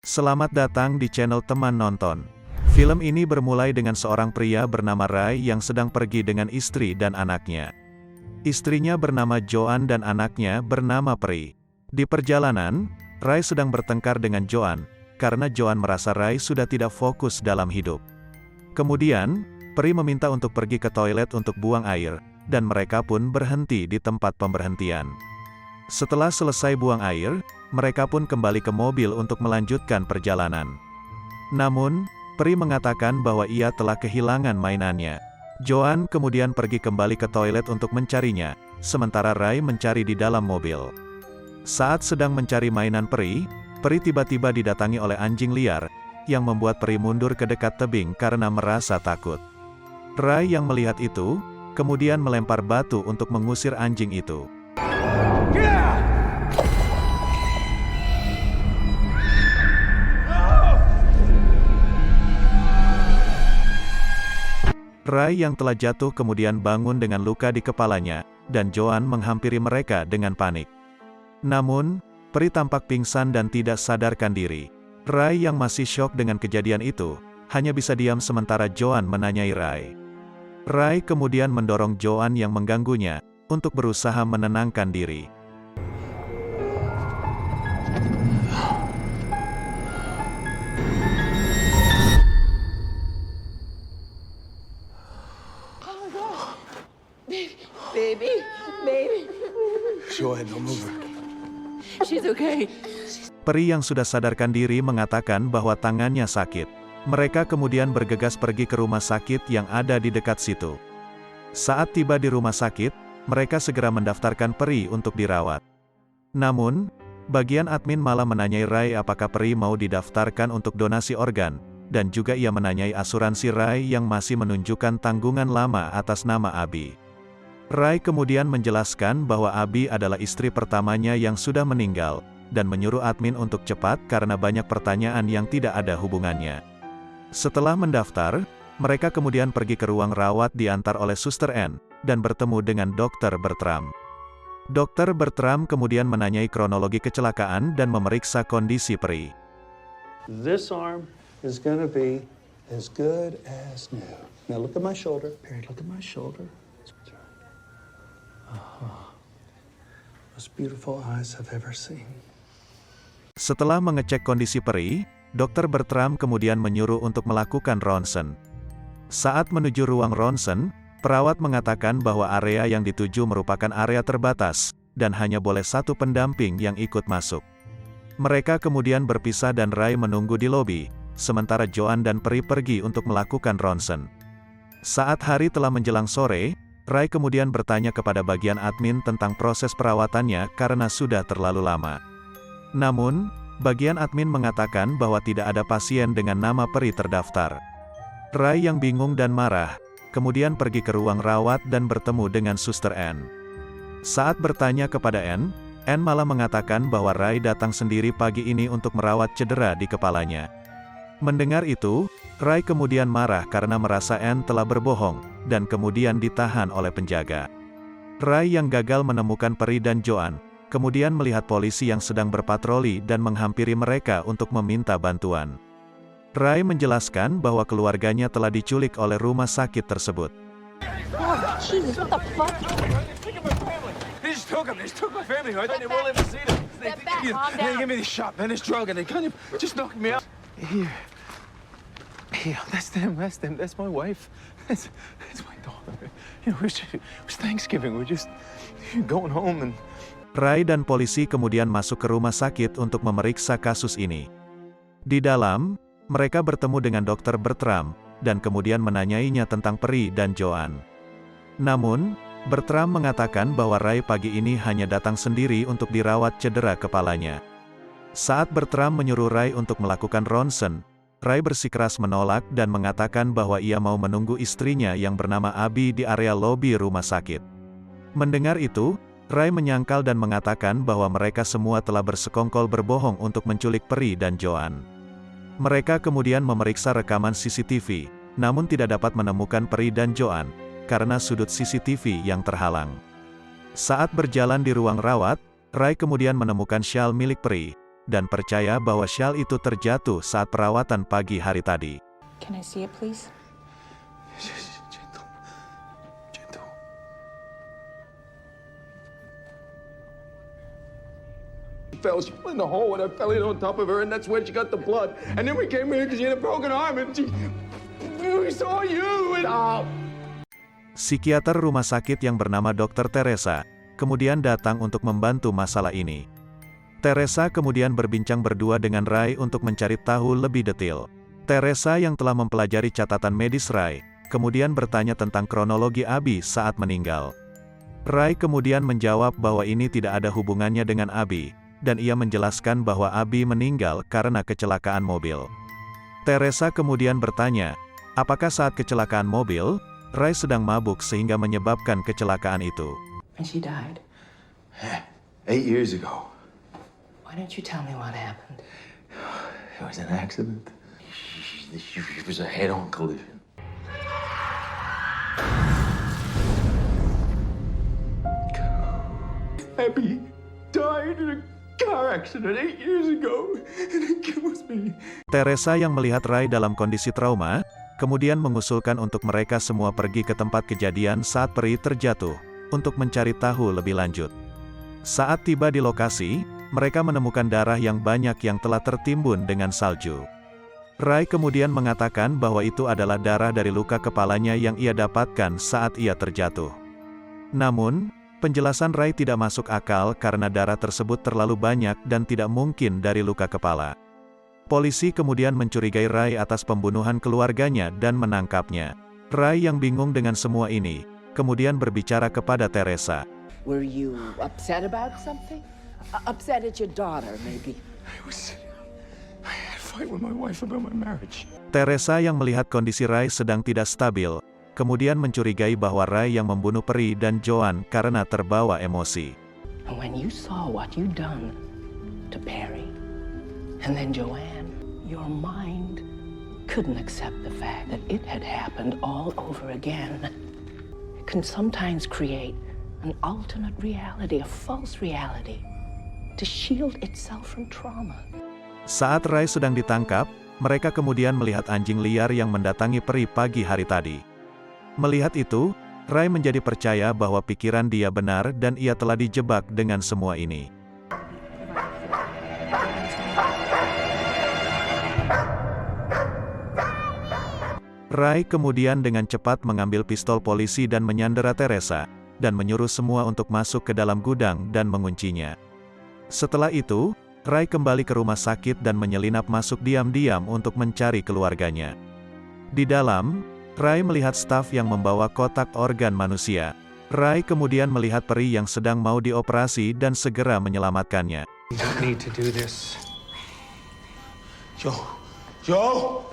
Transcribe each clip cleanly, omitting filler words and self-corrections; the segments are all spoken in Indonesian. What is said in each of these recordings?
Selamat datang di channel Teman Nonton. Film ini bermulai dengan seorang pria bernama Ray yang sedang pergi dengan istri dan anaknya. Istrinya bernama Joan dan anaknya bernama Pri. Di perjalanan, Ray sedang bertengkar dengan Joan, karena Joan merasa Ray sudah tidak fokus dalam hidup. Kemudian, Pri meminta untuk pergi ke toilet untuk buang air, dan mereka pun berhenti di tempat pemberhentian. Setelah selesai buang air, mereka pun kembali ke mobil untuk melanjutkan perjalanan. Namun, Pri mengatakan bahwa ia telah kehilangan mainannya. Joan kemudian pergi kembali ke toilet untuk mencarinya, sementara Ray mencari di dalam mobil. Saat sedang mencari mainan Pri tiba-tiba didatangi oleh anjing liar, yang membuat Pri mundur ke dekat tebing karena merasa takut. Ray yang melihat itu, kemudian melempar batu untuk mengusir anjing itu. Ray yang telah jatuh kemudian bangun dengan luka di kepalanya, dan Joan menghampiri mereka dengan panik. Namun, Pri tampak pingsan dan tidak sadarkan diri. Ray yang masih syok dengan kejadian itu, hanya bisa diam sementara Joan menanyai Ray. Ray kemudian mendorong Joan yang mengganggunya, untuk berusaha menenangkan diri. Baby. Joan, don't move her. She's okay. Pri yang sudah sadarkan diri mengatakan bahwa tangannya sakit. Mereka kemudian bergegas pergi ke rumah sakit yang ada di dekat situ. Saat tiba di rumah sakit, mereka segera mendaftarkan Pri untuk dirawat. Namun, bagian admin malah menanyai Ray apakah Pri mau didaftarkan untuk donasi organ, dan juga ia menanyai asuransi Ray yang masih menunjukkan tanggungan lama atas nama Abi. Ray kemudian menjelaskan bahwa Abi adalah istri pertamanya yang sudah meninggal, dan menyuruh admin untuk cepat karena banyak pertanyaan yang tidak ada hubungannya. Setelah mendaftar, mereka kemudian pergi ke ruang rawat diantar oleh Suster Anne, dan bertemu dengan Dr. Bertram. Dr. Bertram kemudian menanyai kronologi kecelakaan dan memeriksa kondisi Pri. This arm is gonna be as good as new. Now look at my shoulder. Perry, look at my shoulder. Most beautiful eyes I've ever seen. Setelah mengecek kondisi Pri, Dr. Bertram kemudian menyuruh untuk melakukan ronsen. Saat menuju ruang ronsen, perawat mengatakan bahwa area yang dituju merupakan area terbatas, dan hanya boleh satu pendamping yang ikut masuk. Mereka kemudian berpisah dan Ray menunggu di lobi, sementara Joan dan Pri pergi untuk melakukan ronsen. Saat hari telah menjelang sore, Ray kemudian bertanya kepada bagian admin tentang proses perawatannya karena sudah terlalu lama. Namun, bagian admin mengatakan bahwa tidak ada pasien dengan nama Pri terdaftar. Ray yang bingung dan marah, kemudian pergi ke ruang rawat dan bertemu dengan Suster Anne. Saat bertanya kepada Anne malah mengatakan bahwa Ray datang sendiri pagi ini untuk merawat cedera di kepalanya. Mendengar itu, Ray kemudian marah karena merasa Anne telah berbohong, dan kemudian ditahan oleh penjaga. Ray yang gagal menemukan Pri dan Joan, kemudian melihat polisi yang sedang berpatroli dan menghampiri mereka untuk meminta bantuan. Ray menjelaskan bahwa keluarganya telah diculik oleh rumah sakit tersebut. Jesus, what the fuck? They just took him. They just took my family. I think they won't let me see them. Step back, calm They down. give me this shot, then this drug, and they kind of just knocked me out. Here. Here, that's them. That's my wife. That's my daughter. You know, it was Thanksgiving. We're just going home and... Ray dan polisi kemudian masuk ke rumah sakit untuk memeriksa kasus ini. Di dalam, mereka bertemu dengan Dr. Bertram, dan kemudian menanyainya tentang Pri dan Joan. Namun, Bertram mengatakan bahwa Ray pagi ini hanya datang sendiri untuk dirawat cedera kepalanya. Saat Bertram menyuruh Ray untuk melakukan ronsen, Ray bersikeras menolak dan mengatakan bahwa ia mau menunggu istrinya yang bernama Abi di area lobi rumah sakit. Mendengar itu, Ray menyangkal dan mengatakan bahwa mereka semua telah bersekongkol berbohong untuk menculik Pri dan Joan. Mereka kemudian memeriksa rekaman CCTV, namun tidak dapat menemukan Pri dan Joan, karena sudut CCTV yang terhalang. Saat berjalan di ruang rawat, Ray kemudian menemukan syal milik Pri, dan percaya bahwa syal itu terjatuh saat perawatan pagi hari tadi. Can I see it, please? Gentle. Gentle. She fell in the hole and I fell in on top of her and that's when she got the blood. And then we came here because she had a broken arm and we saw you and... Psikiater rumah sakit yang bernama Dr. Teresa kemudian datang untuk membantu masalah ini. Teresa kemudian berbincang berdua dengan Ray untuk mencari tahu lebih detail. Teresa yang telah mempelajari catatan medis Ray, kemudian bertanya tentang kronologi Abi saat meninggal. Ray kemudian menjawab bahwa ini tidak ada hubungannya dengan Abi, dan ia menjelaskan bahwa Abi meninggal karena kecelakaan mobil. Teresa kemudian bertanya, apakah saat kecelakaan mobil, Ray sedang mabuk sehingga menyebabkan kecelakaan itu? And she died. 8 years ago. Why don't you tell me what happened? It was an accident. It was a head-on collision. Abby died in a car accident 8 years ago, and it kills me. Teresa yang melihat Ray dalam kondisi trauma, kemudian mengusulkan untuk mereka semua pergi ke tempat kejadian saat peri terjatuh, untuk mencari tahu lebih lanjut. Saat tiba di lokasi, mereka menemukan darah yang banyak yang telah tertimbun dengan salju. Ray kemudian mengatakan bahwa itu adalah darah dari luka kepalanya yang ia dapatkan saat ia terjatuh. Namun, penjelasan Ray tidak masuk akal karena darah tersebut terlalu banyak dan tidak mungkin dari luka kepala. Polisi kemudian mencurigai Ray atas pembunuhan keluarganya dan menangkapnya. Ray yang bingung dengan semua ini, kemudian berbicara kepada Teresa. Were you upset about something? Upset at your daughter, maybe? I had a fight with my wife about my marriage. Teresa yang melihat kondisi Ray sedang tidak stabil, kemudian mencurigai bahwa Ray yang membunuh Peri dan Joan karena terbawa emosi. When you saw what you done to Perry and then Joanne, your mind couldn't accept the fact that it had happened all over again. It can sometimes create an alternate reality, a false reality, to shield itself from trauma. Saat Ray sedang ditangkap, mereka kemudian melihat anjing liar yang mendatangi Peri pagi hari tadi. Melihat itu, Ray menjadi percaya bahwa pikiran dia benar dan ia telah dijebak dengan semua ini. Ray kemudian dengan cepat mengambil pistol polisi dan menyandera Teresa, dan menyuruh semua untuk masuk ke dalam gudang dan menguncinya. Setelah itu, Ray kembali ke rumah sakit dan menyelinap masuk diam-diam untuk mencari keluarganya. Di dalam, Ray melihat staf yang membawa kotak organ manusia. Ray kemudian melihat Peri yang sedang mau dioperasi dan segera menyelamatkannya. You don't need to do this. Joe! Joe!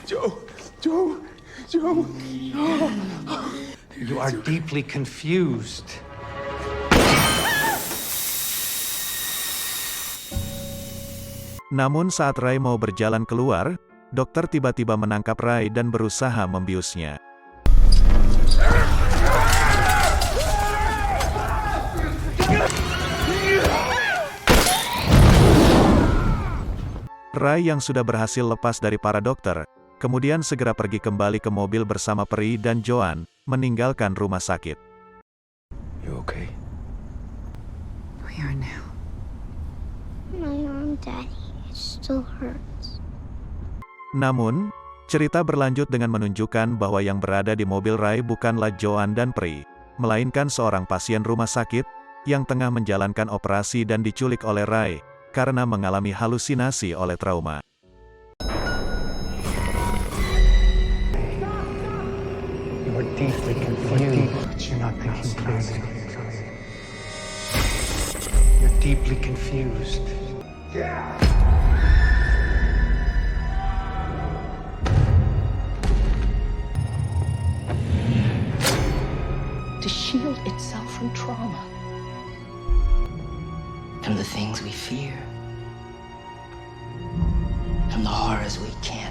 Joe! Joe! Joe! You are deeply confused. Namun saat Ray mau berjalan keluar, dokter tiba-tiba menangkap Ray dan berusaha membiusnya. Ray yang sudah berhasil lepas dari para dokter, kemudian segera pergi kembali ke mobil bersama Peri dan Joan, meninggalkan rumah sakit. You okay? We are now. My arm, Daddy. It still hurts. Namun, cerita berlanjut dengan menunjukkan bahwa yang berada di mobil Ray bukanlah Joan dan Peri, melainkan seorang pasien rumah sakit, yang tengah menjalankan operasi dan diculik oleh Ray, karena mengalami halusinasi oleh trauma. You are deeply confused. You're not thinking clearly. You're deeply confused. To shield itself from trauma, from the things we fear, from the horrors we can't